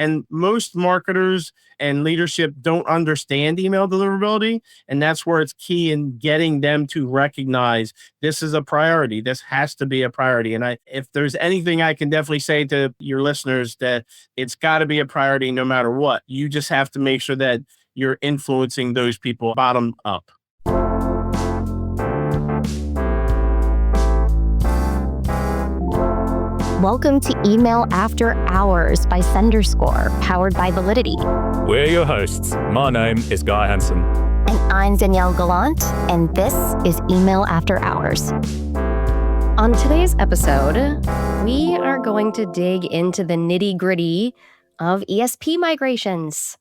And most marketers and leadership don't understand email deliverability. And that's where it's key in getting them to recognize this is a priority. This has to be a priority. And if there's anything I can definitely say to your listeners, that it's got to be a priority no matter what. You just have to make sure that you're influencing those people bottom up. Welcome to Email After Hours by SenderScore, powered by Validity. We're your hosts. My name is Guy Hansen. And I'm Danielle Gallant, and this is Email After Hours. On today's episode, we are going to dig into the nitty-gritty of ESP migrations.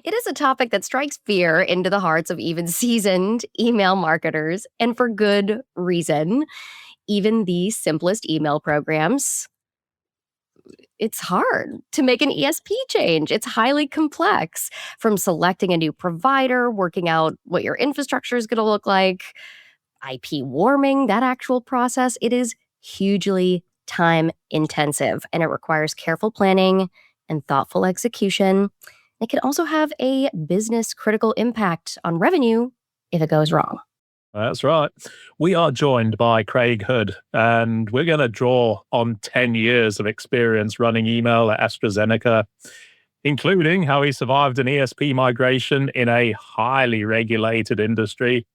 It is a topic that strikes fear into the hearts of even seasoned email marketers, and for good reason. Even the simplest email programs, it's hard to make an ESP change. It's highly complex, from selecting a new provider, working out what your infrastructure is going to look like, IP warming, that actual process. It is hugely time intensive, and it requires careful planning and thoughtful execution. It can also have a business critical impact on revenue if it goes wrong. That's right. We are joined by Craig Hood, and we're going to draw on 10 years of experience running email at AstraZeneca, including how he survived an ESP migration in a highly regulated industry.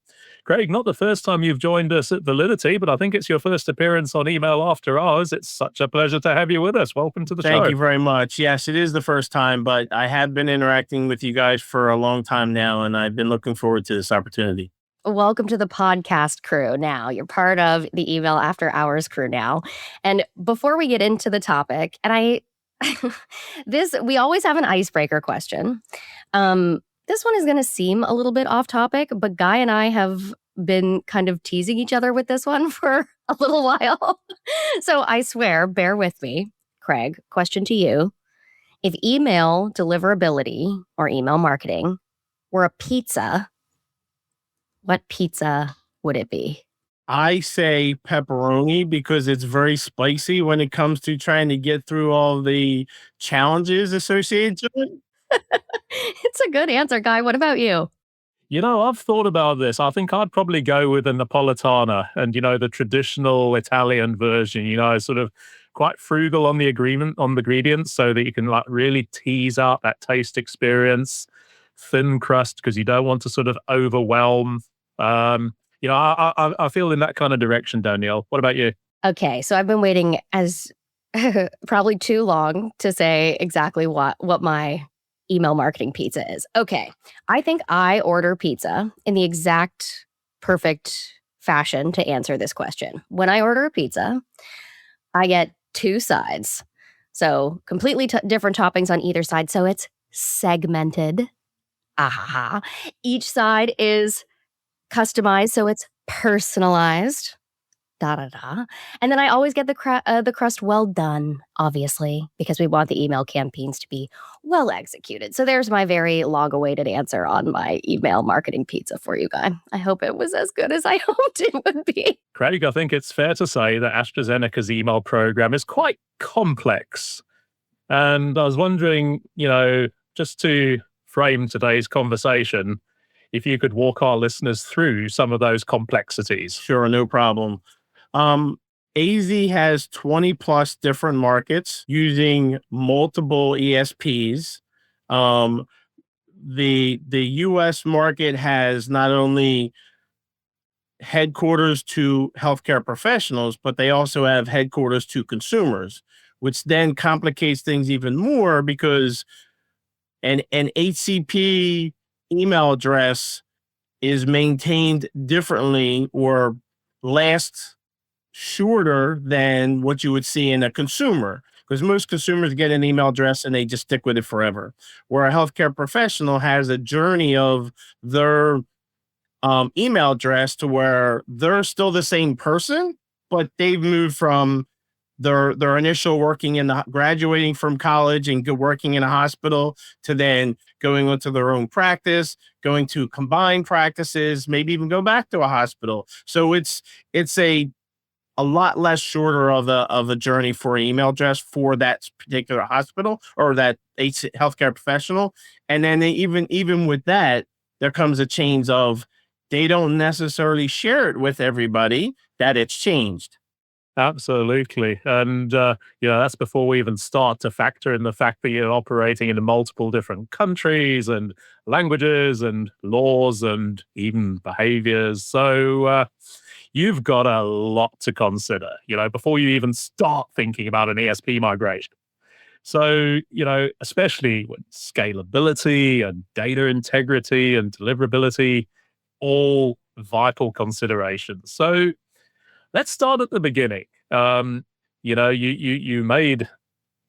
Craig, not the first time you've joined us at Validity, but I think it's your first appearance on Email After Hours. It's such a pleasure to have you with us. Welcome to the show. Thank you very much. Yes, it is the first time, but I have been interacting with you guys for a long time now, and I've been looking forward to this opportunity. Welcome to the podcast crew now. You're part of the Email After Hours crew now. And before we get into the topic, and we always have an icebreaker question. This one is going to seem a little bit off topic, but Guy and I have been kind of teasing each other with this one for a little while. So I swear, bear with me. Craig, question to you. If email deliverability or email marketing were a pizza, what pizza would it be? I say pepperoni because it's very spicy when it comes to trying to get through all the challenges associated with it. It's a good answer, Guy. What about you? You know, I've thought about this. I think I'd probably go with a Napolitana and, the traditional Italian version, sort of quite frugal on the ingredients so that you can really tease out that taste experience. Thin crust because you don't want to sort of overwhelm. I feel in that kind of direction, Danielle. What about you? Okay, so I've been waiting as probably too long to say exactly what my email marketing pizza is. Okay, I think I order pizza in the exact perfect fashion to answer this question. When I order a pizza, I get two sides. So completely different toppings on either side. So it's segmented. Each side is customized, so it's personalized. And then I always get the crust well done, obviously, because we want the email campaigns to be well executed. So there's my very long-awaited answer on my email marketing pizza for you, Guy. I hope it was as good as I hoped it would be. Craig, I think it's fair to say that AstraZeneca's email program is quite complex. And I was wondering, just to frame today's conversation, if you could walk our listeners through some of those complexities. Sure, no problem. AZ has 20 plus different markets using multiple ESPs. The US market has not only headquarters to healthcare professionals, but they also have headquarters to consumers, which then complicates things even more because an HCP email address is maintained differently or lasts shorter than what you would see in a consumer, because most consumers get an email address and they just stick with it forever, where a healthcare professional has a journey of their email address to where they're still the same person, but they've moved from their initial graduating from college and working in a hospital to then going into their own practice, going to combined practices, maybe even go back to a hospital. So it's a a lot less shorter of a journey for an email address for that particular hospital or that healthcare professional. And then even with that, there comes a change of they don't necessarily share it with everybody that it's changed. Absolutely. And, that's before we even start to factor in the fact that you're operating in multiple different countries and languages and laws and even behaviors. So, you've got a lot to consider, before you even start thinking about an ESP migration. So, especially with scalability and data integrity and deliverability, all vital considerations. So, let's start at the beginning. You made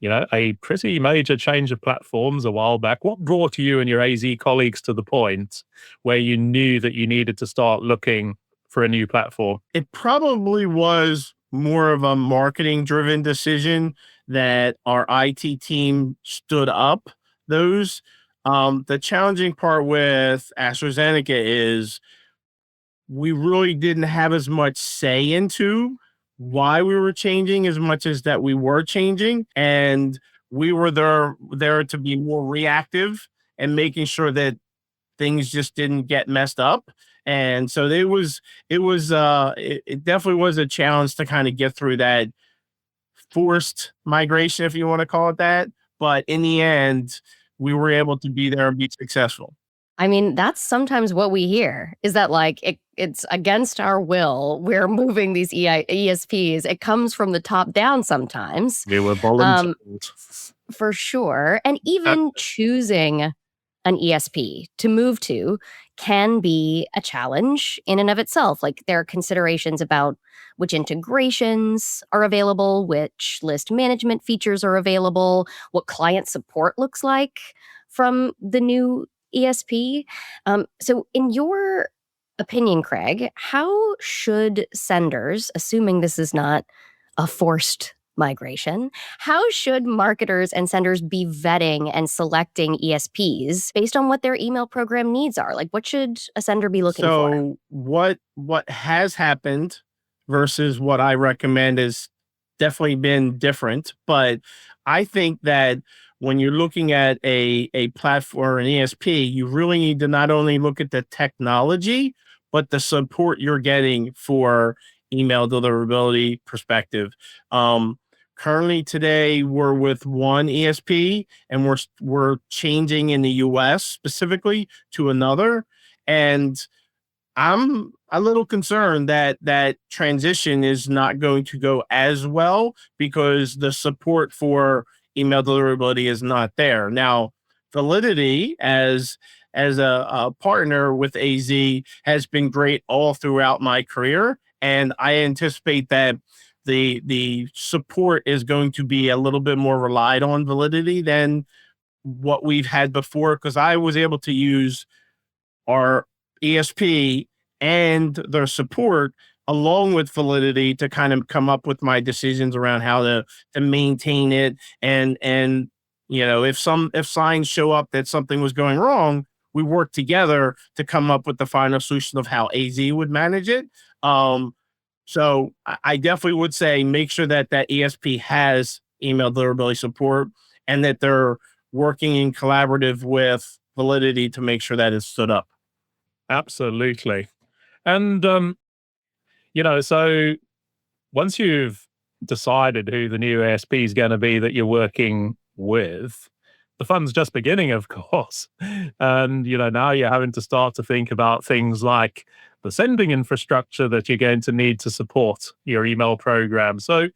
a pretty major change of platforms a while back. What brought you and your AZ colleagues to the point where you knew that you needed to start looking for a new platform? It probably was more of a marketing driven decision that our IT team stood up those. The challenging part with AstraZeneca is we really didn't have as much say into why we were changing as much as that we were changing. And we were there to be more reactive and making sure that things just didn't get messed up. And so it definitely was a challenge to kind of get through that forced migration, if you want to call it that. But in the end, we were able to be there and be successful. I mean, that's sometimes what we hear is that it's against our will. We're moving these ESPs. It comes from the top down sometimes. We were volunteered. For sure. And even choosing an ESP to move to can be a challenge in and of itself. Like there are considerations about which integrations are available, which list management features are available, what client support looks like from the new ESP. So in your opinion, Craig, how should senders, assuming this is not a forced migration, how should marketers and senders be vetting and selecting ESPs based on what their email program needs are? Like what should a sender be looking for? So what has happened versus what I recommend is definitely been different. But I think that when you're looking at a platform, an ESP, you really need to not only look at the technology, but the support you're getting for email deliverability perspective. Currently today, we're with one ESP, and we're changing in the US specifically to another. And I'm a little concerned that that transition is not going to go as well because the support for email deliverability is not there. Now, Validity as a partner with AZ has been great all throughout my career, and I anticipate that the support is going to be a little bit more relied on Validity than what we've had before because I was able to use our ESP and their support along with Validity to kind of come up with my decisions around how to maintain it and if signs show up that something was going wrong, we work together to come up with the final solution of how AZ would manage it. So I definitely would say make sure that that ESP has email deliverability support and that they're working in collaborative with Validity to make sure that it's stood up. Absolutely. And, so once you've decided who the new ASP is going to be that you're working with, the fun's just beginning, of course. And, now you're having to start to think about things like the sending infrastructure that you're going to need to support your email program. So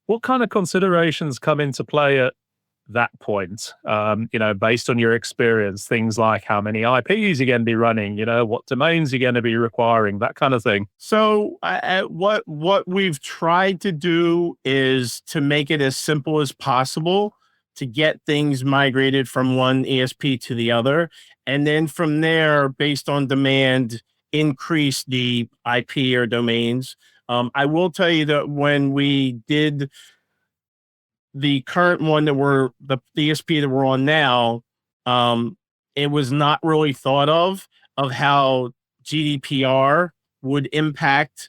what kind of considerations come into play at that point, based on your experience, things like how many IPs you're going to be running, what domains you're going to be requiring, that kind of thing. So what we've tried to do is to make it as simple as possible to get things migrated from one ESP to the other. And then from there, based on demand, increase the IP or domains. I will tell you that when we did the current one the ESP that we're on now, it was not really thought of how GDPR would impact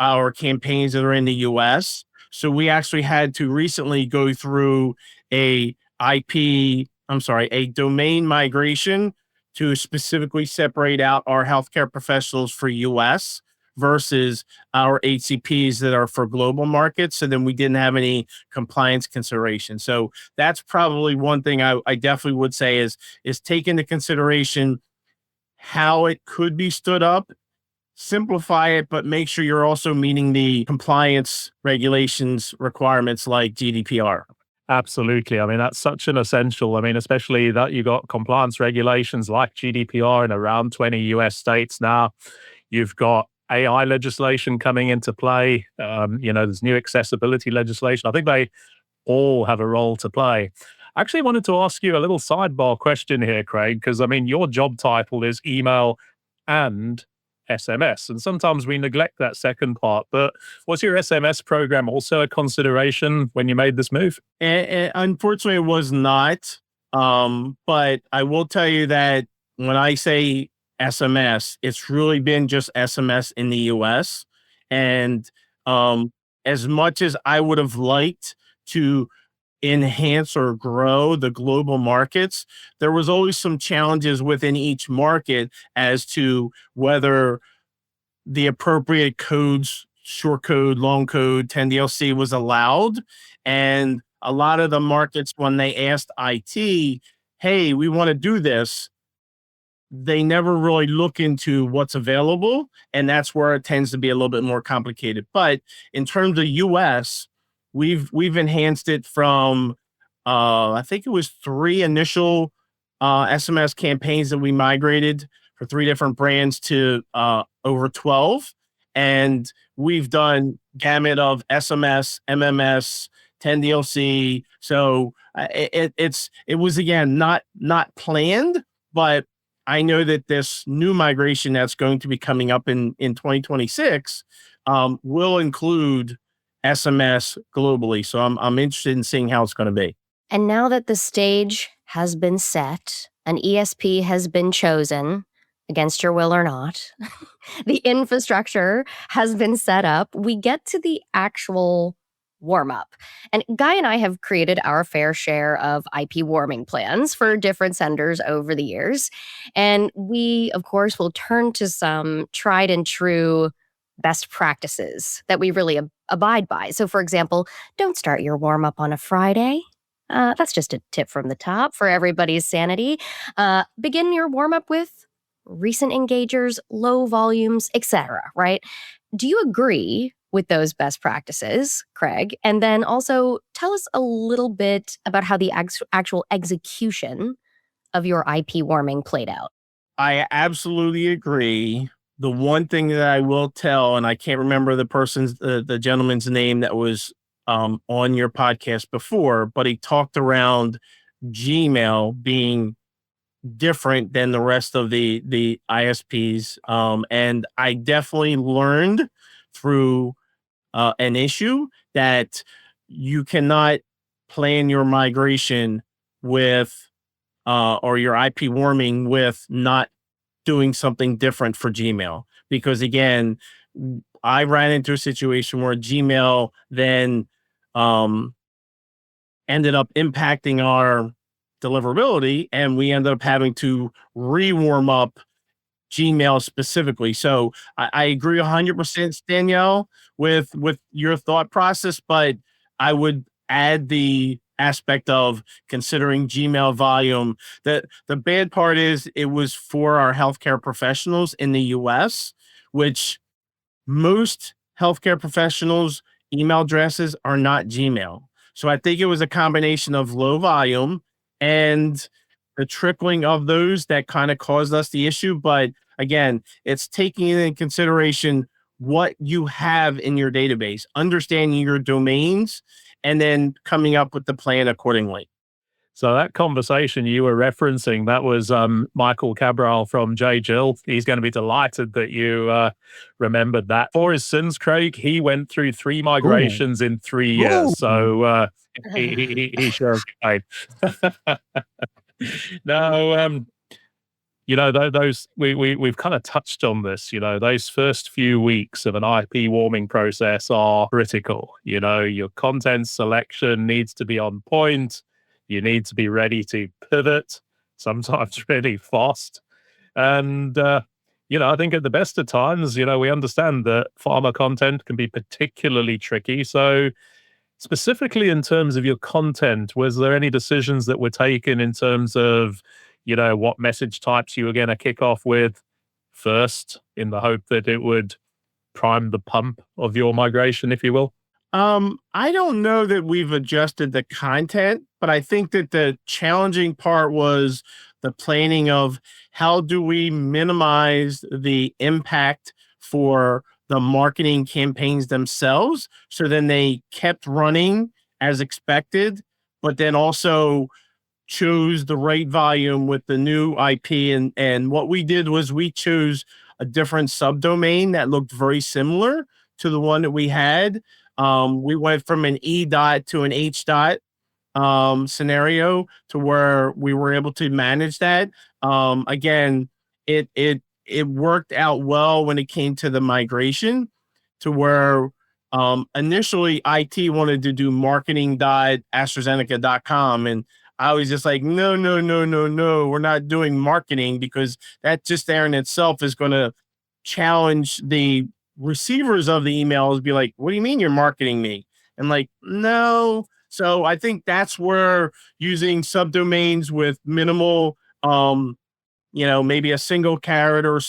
our campaigns that are in the US. So we actually had to recently go through a a domain migration to specifically separate out our healthcare professionals for US versus our HCPs that are for global markets. So then we didn't have any compliance consideration. So that's probably one thing I definitely would say is take into consideration how it could be stood up, simplify it, but make sure you're also meeting the compliance regulations requirements like GDPR. Absolutely. I mean, that's such an essential. I mean, especially that you got compliance regulations like GDPR in around 20 US states now. You've got AI legislation coming into play. There's new accessibility legislation. I think they all have a role to play. I actually wanted to ask you a little sidebar question here, Craig, because I mean, your job title is email and SMS. And sometimes we neglect that second part. But was your SMS program also a consideration when you made this move? And unfortunately, it was not. But I will tell you that when I say SMS, it's really been just SMS in the US. And as much as I would have liked to enhance or grow the global markets, there was always some challenges within each market as to whether the appropriate codes, short code, long code, 10DLC was allowed. And a lot of the markets, when they asked IT, hey, we want to do this, they never really look into what's available. And that's where it tends to be a little bit more complicated. But in terms of US, we've enhanced it from I think it was 3 initial SMS campaigns that we migrated for 3 different brands to over 12. And we've done gamut of SMS, MMS, 10DLC. So it was again not planned, but I know that this new migration that's going to be coming up in 2026 will include SMS globally. So I'm interested in seeing how it's going to be. And now that the stage has been set, an ESP has been chosen, against your will or not, the infrastructure has been set up, we get to the actual warm up. And Guy and I have created our fair share of IP warming plans for different senders over the years. And we, of course, will turn to some tried and true best practices that we really abide by. So, for example, don't start your warm up on a Friday. That's just a tip from the top for everybody's sanity. Begin your warm up with recent engagers, low volumes, etc. Right? Do you agree with those best practices, Craig? And then also tell us a little bit about how the actual execution of your IP warming played out. I absolutely agree. The one thing that I will tell, and I can't remember the gentleman's name that was on your podcast before, but he talked around Gmail being different than the rest of the ISPs. And I definitely learned through an issue that you cannot plan your migration with or your IP warming with not doing something different for Gmail. Because again, I ran into a situation where Gmail then ended up impacting our deliverability, and we ended up having to re-warm up Gmail specifically. So I agree 100%, Danielle, with your thought process, but I would add the aspect of considering Gmail volume. The bad part is it was for our healthcare professionals in the US, which most healthcare professionals' email addresses are not Gmail. So I think it was a combination of low volume and the trickling of those that kind of caused us the issue. But again, it's taking into consideration what you have in your database, understanding your domains, and then coming up with the plan accordingly. So that conversation you were referencing, that was Michael Cabral from J. Jill. He's going to be delighted that you remembered that. For his sins, Craig, he went through 3 migrations in 3 years. So he sure right. Now, those we've kind of touched on this. Those first few weeks of an IP warming process are critical. Your content selection needs to be on point. You need to be ready to pivot, sometimes really fast. And I think at the best of times, we understand that pharma content can be particularly tricky. So specifically in terms of your content, was there any decisions that were taken in terms of, what message types you were going to kick off with first in the hope that it would prime the pump of your migration, if you will? I don't know that we've adjusted the content, but I think that the challenging part was the planning of how do we minimize the impact for the marketing campaigns themselves. So then they kept running as expected, but then also chose the right volume with the new IP. And what we did was we chose a different subdomain that looked very similar to the one that we had. We went from an E dot to an H dot scenario to where we were able to manage that. Again, it worked out well when it came to the migration to where initially IT wanted to do marketing.astrazeneca.com. And I was just like, no, we're not doing marketing because that just there in itself is going to challenge the receivers of the emails, be like, what do you mean you're marketing me? And like, no. So I think that's where using subdomains with minimal, maybe a single character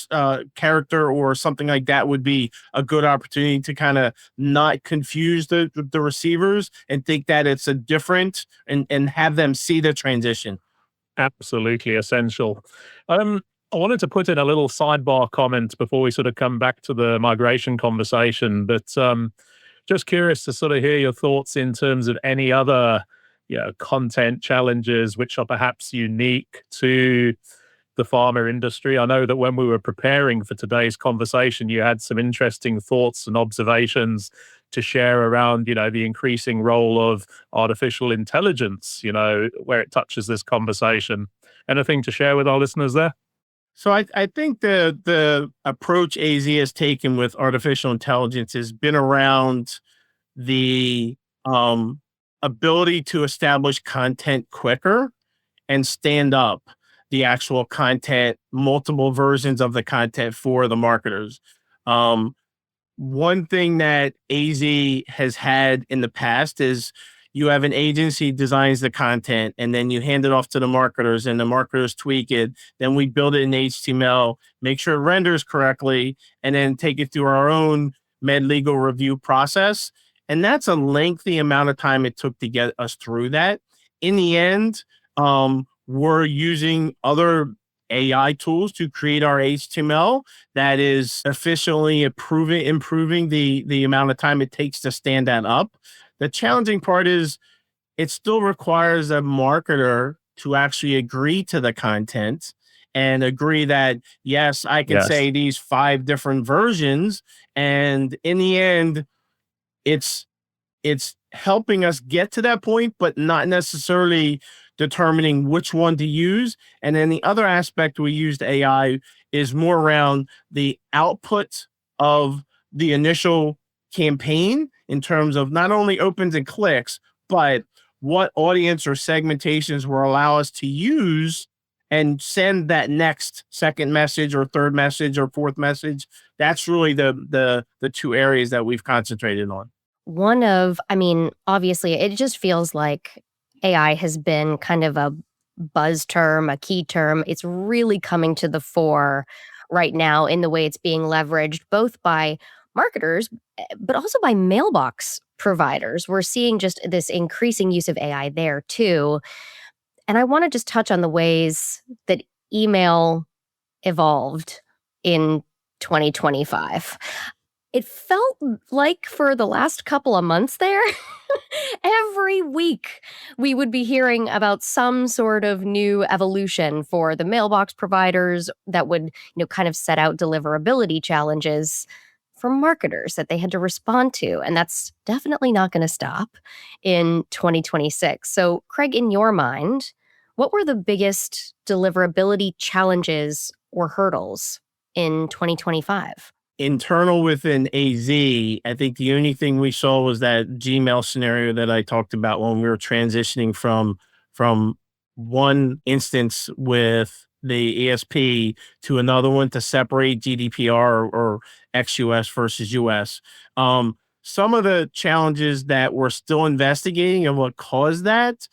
or something like that would be a good opportunity to kind of not confuse the receivers and think that it's a different and have them see the transition. Absolutely essential. I wanted to put in a little sidebar comment before we sort of come back to the migration conversation, but just curious to sort of hear your thoughts in terms of any other content challenges which are perhaps unique to the pharma industry. I know that when we were preparing for today's conversation, you had some interesting thoughts and observations to share around, the increasing role of artificial intelligence, where it touches this conversation. Anything to share with our listeners there? So I think the approach AZ has taken with artificial intelligence has been around the ability to establish content quicker and stand up the actual content, multiple versions of the content for the marketers. One thing that AZ has had in the past is you have an agency designs the content and then you hand it off to the marketers and the marketers tweak it. Then we build it in HTML, make sure it renders correctly, and then take it through our own med legal review process. And that's a lengthy amount of time it took to get us through that. In the end, we're using other AI tools to create our HTML that is efficiently improving the amount of time it takes to stand that up. The challenging part is it still requires a marketer to actually agree to the content and agree that, yes, I can say these 5 different versions. And in the end, it's helping us get to that point, but not necessarily determining which one to use. And then the other aspect we used AI is more around the output of the initial campaign in terms of not only opens and clicks, but what audience or segmentations will allow us to use and send that next second message or third message or fourth message. That's really the 2 areas that we've concentrated on. Obviously, it just feels like AI has been kind of a buzz term, a key term. It's really coming to the fore right now in the way it's being leveraged, both by marketers, but also by mailbox providers. We're seeing just this increasing use of AI there too. And I want to just touch on the ways that email evolved in 2025. It felt like for the last couple of months there, every week we would be hearing about some sort of new evolution for the mailbox providers that would, kind of set out deliverability challenges for marketers that they had to respond to. And that's definitely not going to stop in 2026. So, Craig, in your mind, What were the biggest deliverability challenges or hurdles in 2025? Internal within AZ, I think the only thing we saw was that Gmail scenario that I talked about when we were transitioning from one instance with the ESP to another one to separate GDPR or ex-US versus US. Some of the challenges that we're still investigating and what caused that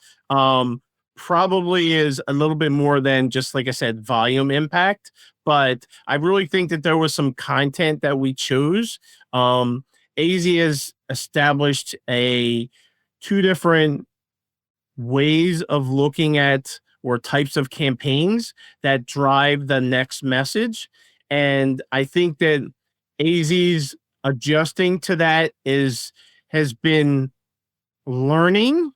probably is a little bit more than just, like I said, volume impact. But I really think that there was some content that we chose. AZ has established two different ways of looking at or types of campaigns that drive the next message. And I think that AZ's adjusting to that has been learning,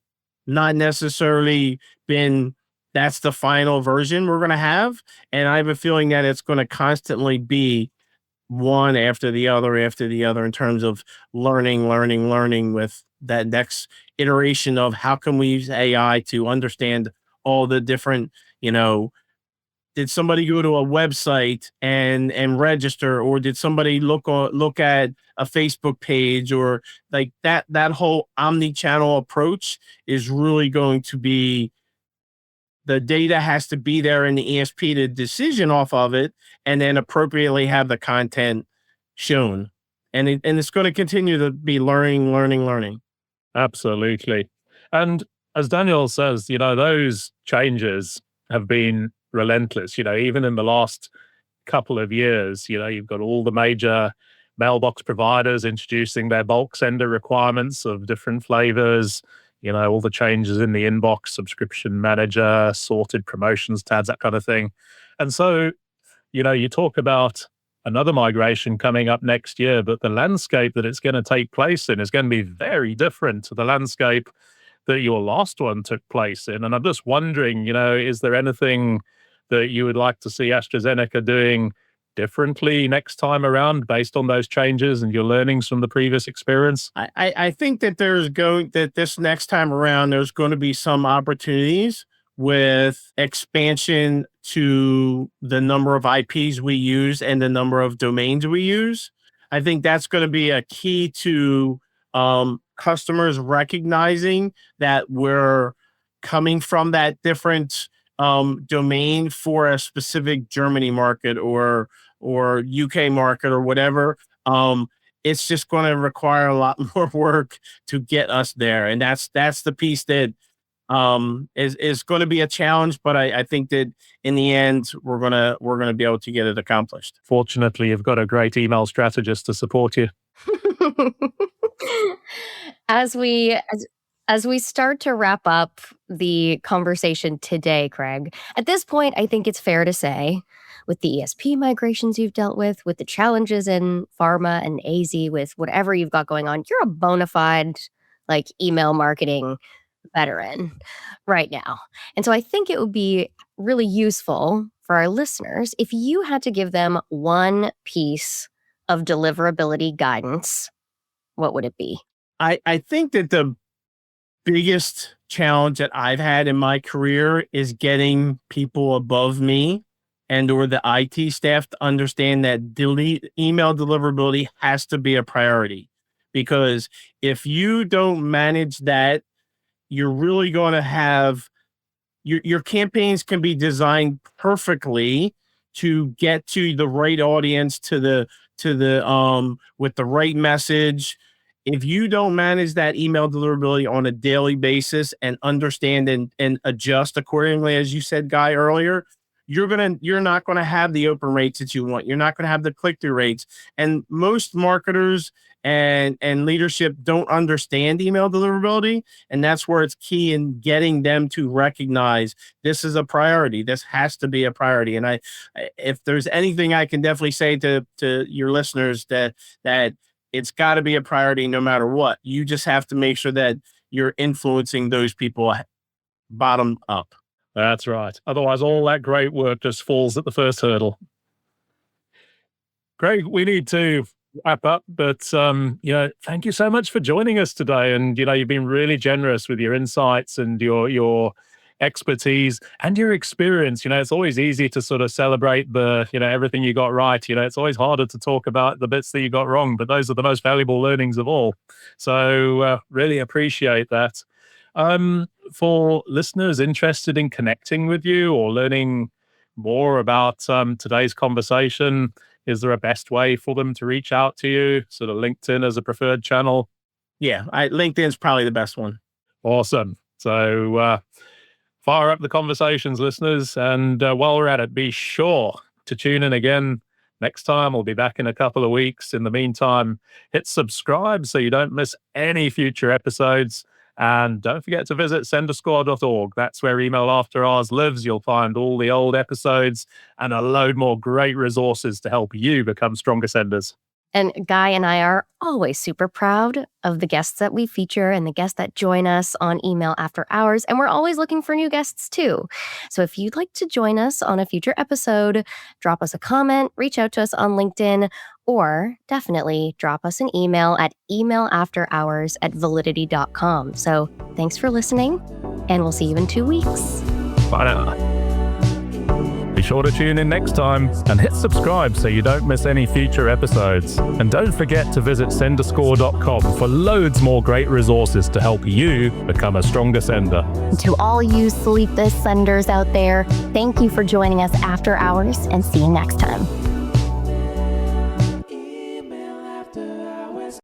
not necessarily been that's the final version we're going to have. And I have a feeling that it's going to constantly be one after the other in terms of learning with that next iteration of how can we use AI to understand all the different, did somebody go to a website and register, or did somebody look at a Facebook page, or like that whole omni-channel approach is really going to be, the data has to be there in the ESP to decision off of it, and then appropriately have the content shown. And it's going to continue to be learning. Absolutely. And as Daniel says, those changes have been relentless. Even in the last couple of years, you've got all the major mailbox providers introducing their bulk sender requirements of different flavors, all the changes in the inbox, subscription manager, sorted promotions tabs, that kind of thing. And so, you talk about another migration coming up next year, but the landscape that it's going to take place in is going to be very different to the landscape that your last one took place in. And I'm just wondering, is there anything that you would like to see AstraZeneca doing differently next time around based on those changes and your learnings from the previous experience? I think that this next time around, there's going to be some opportunities with expansion to the number of IPs we use and the number of domains we use. I think that's going to be a key to customers recognizing that we're coming from that different domain for a specific Germany market or UK market or whatever. It's just going to require a lot more work to get us there, and that's the piece that is going to be a challenge. But I think that in the end, we're gonna be able to get it accomplished. Fortunately, you've got a great email strategist to support you. As we start to wrap up the conversation today, Craig, at this point, I think it's fair to say, with the ESP migrations you've dealt with the challenges in pharma and AZ, with whatever you've got going on, you're a bona fide email marketing veteran right now. And so I think it would be really useful for our listeners if you had to give them one piece of deliverability guidance. What would it be? I think that the biggest challenge that I've had in my career is getting people above me and or the IT staff to understand that email deliverability has to be a priority. Because if you don't manage that, you're really going to have your campaigns can be designed perfectly to get to the right audience, to the with the right message. If you don't manage that email deliverability on a daily basis and understand and adjust accordingly, as you said, Guy, earlier, you're not going to have the open rates that you want. You're not going to have the click-through rates. And most marketers and leadership don't understand email deliverability. And that's where it's key in getting them to recognize this is a priority. This has to be a priority. And if there's anything I can definitely say to your listeners, that it's got to be a priority no matter what. You just have to make sure that you're influencing those people bottom up. That's right. Otherwise, all that great work just falls at the first hurdle. Craig, we need to wrap up, but thank you so much for joining us today. And you've been really generous with your insights and your expertise and your experience. It's always easy to sort of celebrate the, everything you got right. It's always harder to talk about the bits that you got wrong, but those are the most valuable learnings of all. So really appreciate that. For listeners interested in connecting with you or learning more about today's conversation, is there a best way for them to reach out to you? Sort of LinkedIn as a preferred channel? Yeah, LinkedIn's probably the best one. Awesome. So fire up the conversations, listeners. And while we're at it, be sure to tune in again next time. We'll be back in a couple of weeks. In the meantime, hit subscribe so you don't miss any future episodes. And don't forget to visit senderscore.org. That's where Email After Hours lives. You'll find all the old episodes and a load more great resources to help you become stronger senders. And Guy and I are always super proud of the guests that we feature and the guests that join us on Email After Hours. And we're always looking for new guests too. So if you'd like to join us on a future episode, drop us a comment, reach out to us on LinkedIn, or definitely drop us an email at emailafterhours@validity.com. So thanks for listening, and we'll see you in 2 weeks. Bye now. Be sure to tune in next time and hit subscribe so you don't miss any future episodes. And don't forget to visit senderscore.com for loads more great resources to help you become a stronger sender. To all you sleepless senders out there, thank you for joining us after hours, and see you next time.